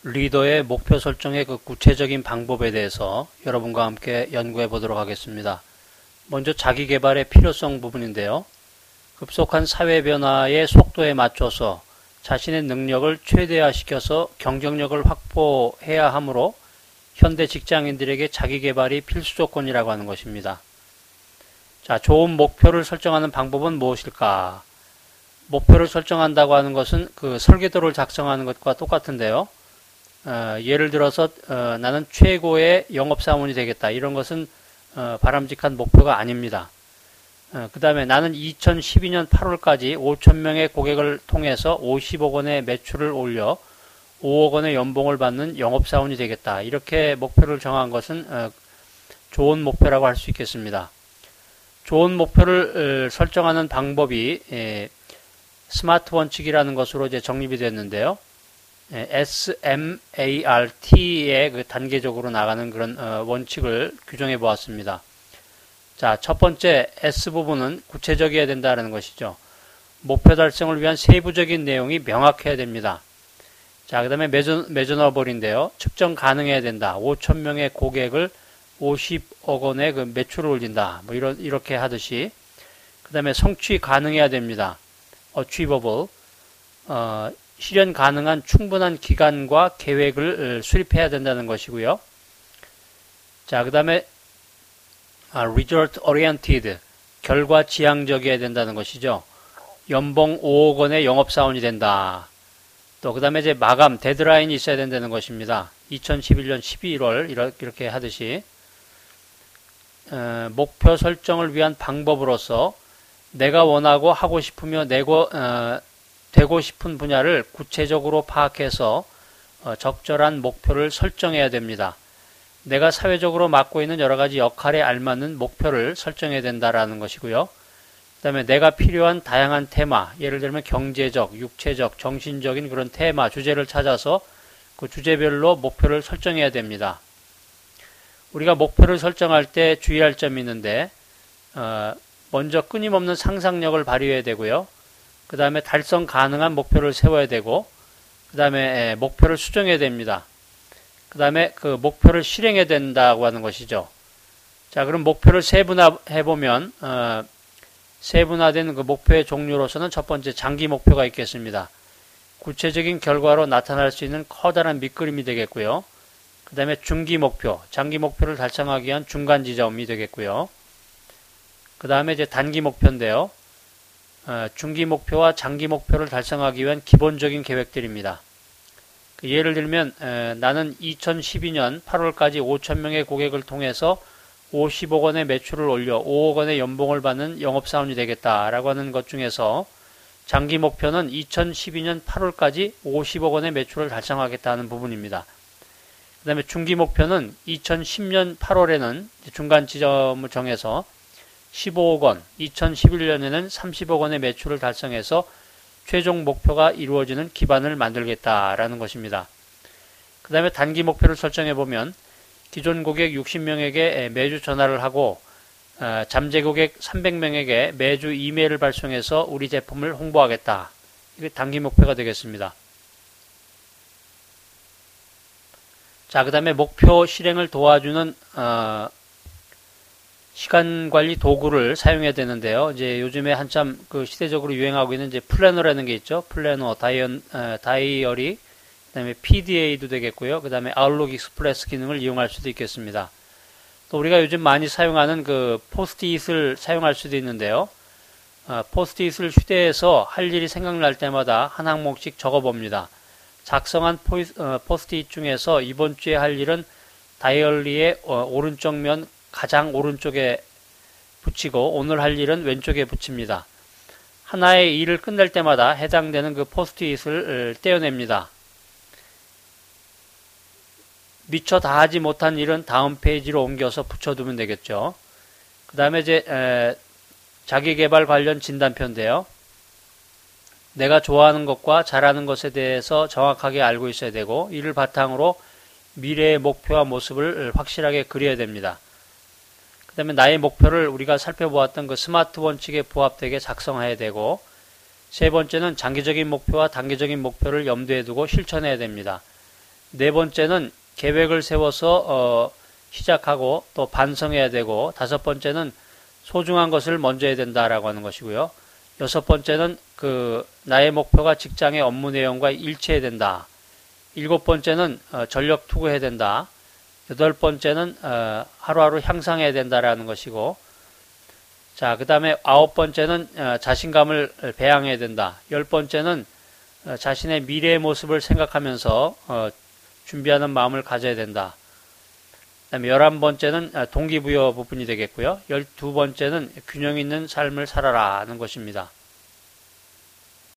리더의 목표 설정의 그 구체적인 방법에 대해서 여러분과 함께 연구해 보도록 하겠습니다. 먼저 자기 개발의 필요성 부분인데요. 급속한 사회 변화의 속도에 맞춰서 자신의 능력을 최대화시켜서 경쟁력을 확보해야 하므로 현대 직장인들에게 자기 개발이 필수 조건이라고 하는 것입니다. 자, 좋은 목표를 설정하는 방법은 무엇일까? 목표를 설정한다고 하는 것은 그 설계도를 작성하는 것과 똑같은데요. 예를 들어서 나는 최고의 영업사원이 되겠다. 이런 것은 바람직한 목표가 아닙니다. 그 다음에 나는 2012년 8월까지 5,000명의 고객을 통해서 50억 원의 매출을 올려 5억 원의 연봉을 받는 영업사원이 되겠다. 이렇게 목표를 정한 것은 좋은 목표라고 할 수 있겠습니다. 좋은 목표를 설정하는 방법이 스마트 원칙이라는 것으로 이제 정립이 됐는데요. SMART의 그 단계적으로 나가는 그런 원칙을 규정해 보았습니다. 자, 첫 번째 S 부분은 구체적이어야 된다는 것이죠. 목표 달성을 위한 세부적인 내용이 명확해야 됩니다. 자, 그 다음에 매저너블인데요. 측정 가능해야 된다. 5,000명의 고객을 50억 원의 그 매출을 올린다. 뭐 이렇게 하듯이. 그 다음에 성취 가능해야 됩니다. achievable. 실현 가능한 충분한 기간과 계획을 수립해야 된다는 것이고요. 자, 그 다음에 result oriented, 결과 지향적이어야 된다는 것이죠. 연봉 5억 원의 영업사원이 된다. 또 그 다음에 이제 마감, 데드라인이 있어야 된다는 것입니다. 2011년 12월 이렇게 하듯이 목표 설정을 위한 방법으로서 내가 원하고 하고 싶으며 되고 싶은 분야를 구체적으로 파악해서 적절한 목표를 설정해야 됩니다. 내가 사회적으로 맡고 있는 여러 가지 역할에 알맞는 목표를 설정해야 된다라는 것이고요. 그 다음에 내가 필요한 다양한 테마, 예를 들면 경제적, 육체적, 정신적인 그런 테마, 주제를 찾아서 그 주제별로 목표를 설정해야 됩니다. 우리가 목표를 설정할 때 주의할 점이 있는데 먼저 끊임없는 상상력을 발휘해야 되고요. 그 다음에 달성 가능한 목표를 세워야 되고, 그 다음에 목표를 수정해야 됩니다. 그 다음에 그 목표를 실행해야 된다고 하는 것이죠. 자, 그럼 목표를 세분화해보면, 세분화된 그 목표의 종류로서는 첫 번째 장기 목표가 있겠습니다. 구체적인 결과로 나타날 수 있는 커다란 밑그림이 되겠고요. 그 다음에 중기 목표, 장기 목표를 달성하기 위한 중간 지점이 되겠고요. 그 다음에 이제 단기 목표인데요. 중기 목표와 장기 목표를 달성하기 위한 기본적인 계획들입니다. 예를 들면 나는 2012년 8월까지 5,000명의 고객을 통해서 50억 원의 매출을 올려 5억 원의 연봉을 받는 영업사원이 되겠다라고 하는 것 중에서 장기 목표는 2012년 8월까지 50억 원의 매출을 달성하겠다는 부분입니다. 그 다음에 중기 목표는 2010년 8월에는 중간 지점을 정해서 15억 원, 2011년에는 30억 원의 매출을 달성해서 최종 목표가 이루어지는 기반을 만들겠다라는 것입니다. 그 다음에 단기 목표를 설정해보면 기존 고객 60명에게 매주 전화를 하고 잠재 고객 300명에게 매주 이메일을 발송해서 우리 제품을 홍보하겠다. 이게 단기 목표가 되겠습니다. 자, 그 다음에 목표 실행을 도와주는 시간 관리 도구를 사용해야 되는데요. 이제 요즘에 한참 그 시대적으로 유행하고 있는 이제 플래너라는 게 있죠. 플래너, 다이어리, 그다음에 PDA도 되겠고요. 그다음에 아웃룩 익스프레스 기능을 이용할 수도 있겠습니다. 또 우리가 요즘 많이 사용하는 그 포스트잇을 사용할 수도 있는데요. 포스트잇을 휴대해서 할 일이 생각날 때마다 한 항목씩 적어봅니다. 작성한 포스트잇 중에서 이번 주에 할 일은 다이어리의 오른쪽 면 가장 오른쪽에 붙이고 오늘 할 일은 왼쪽에 붙입니다. 하나의 일을 끝낼 때마다 해당되는 그 포스트잇을 떼어냅니다. 미처 다 하지 못한 일은 다음 페이지로 옮겨서 붙여두면 되겠죠. 그 다음에 이제 자기개발 관련 진단표인데요. 내가 좋아하는 것과 잘하는 것에 대해서 정확하게 알고 있어야 되고 이를 바탕으로 미래의 목표와 모습을 확실하게 그려야 됩니다. 그 다음에 나의 목표를 우리가 살펴보았던 그 스마트 원칙에 부합되게 작성해야 되고, 세 번째는 장기적인 목표와 단기적인 목표를 염두에 두고 실천해야 됩니다. 네 번째는 계획을 세워서 시작하고 또 반성해야 되고, 다섯 번째는 소중한 것을 먼저 해야 된다라고 하는 것이고요. 여섯 번째는 나의 목표가 직장의 업무 내용과 일치해야 된다. 일곱 번째는 전력 투구해야 된다. 여덟 번째는 하루하루 향상해야 된다라는 것이고, 자, 그 다음에 아홉 번째는 자신감을 배양해야 된다. 열 번째는 자신의 미래의 모습을 생각하면서 준비하는 마음을 가져야 된다. 그 다음에 11번째는 동기부여 부분이 되겠고요. 12번째는 균형 있는 삶을 살아라 하는 것입니다.